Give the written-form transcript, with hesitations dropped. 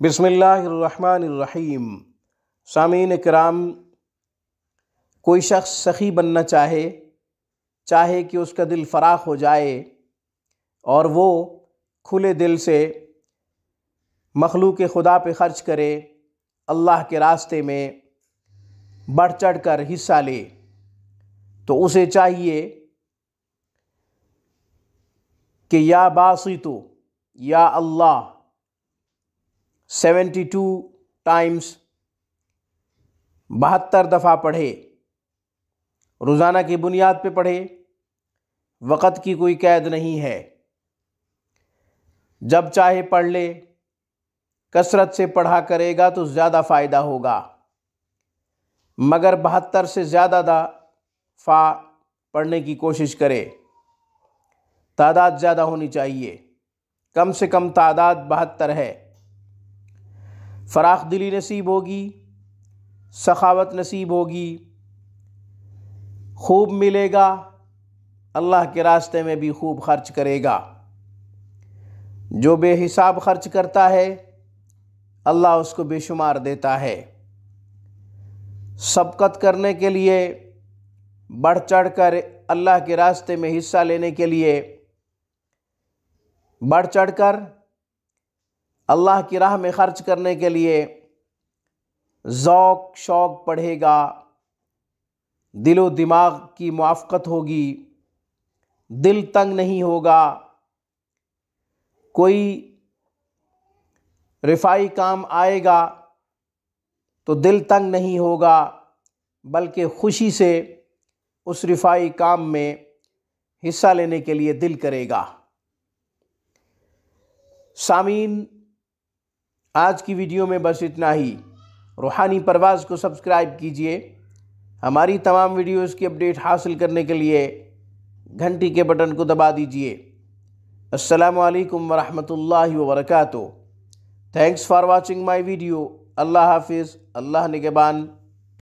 बिस्मिल्लाहिर्रहमानिर्रहीम। सामीन किराम, कोई शख्स सखी बनना चाहे कि उसका दिल फराख हो जाए और वो खुले दिल से मखलूक खुदा पे ख़र्च करे, अल्लाह के रास्ते में बढ़ चढ़ कर हिस्सा ले, तो उसे चाहिए कि या बासितु या अल्लाह 72 टाइम्स 72 दफ़ा पढ़े। रोज़ाना की बुनियाद पे पढ़े, वक़्त की कोई कैद नहीं है, जब चाहे पढ़ ले। कसरत से पढ़ा करेगा तो ज़्यादा फ़ायदा होगा, मगर 72 से ज़्यादा दफ़ा पढ़ने की कोशिश करे। तादाद ज़्यादा होनी चाहिए, कम से कम तादाद 72 है। फराख दिली नसीब होगी, सखावत नसीब होगी, खूब मिलेगा, अल्लाह के रास्ते में भी खूब खर्च करेगा। जो बेहिसाब खर्च करता है, अल्लाह उसको बेशुमार देता है। सबकत करने के लिए, बढ़ चढ़ कर अल्लाह के रास्ते में हिस्सा लेने के लिए, बढ़ चढ़ कर अल्लाह की राह में ख़र्च करने के लिए ज़ौक़ शौक़ बढ़ेगा, दिलो दिमाग की मुआफ़क़त होगी, दिल तंग नहीं होगा। कोई रिफ़ाई काम आएगा तो दिल तंग नहीं होगा, बल्कि खुशी से उस रिफ़ाई काम में हिस्सा लेने के लिए दिल करेगा। सामीन, आज की वीडियो में बस इतना ही। रूहानी परवाज़ को सब्सक्राइब कीजिए। हमारी तमाम वीडियोज़ की अपडेट हासिल करने के लिए घंटी के बटन को दबा दीजिए। अस्सलामु अलैकुम वरहमतुल्लाहि वबरकातुहू। Thanks for watching my video. Allah हाफिज़। अल्लाह निगहबान।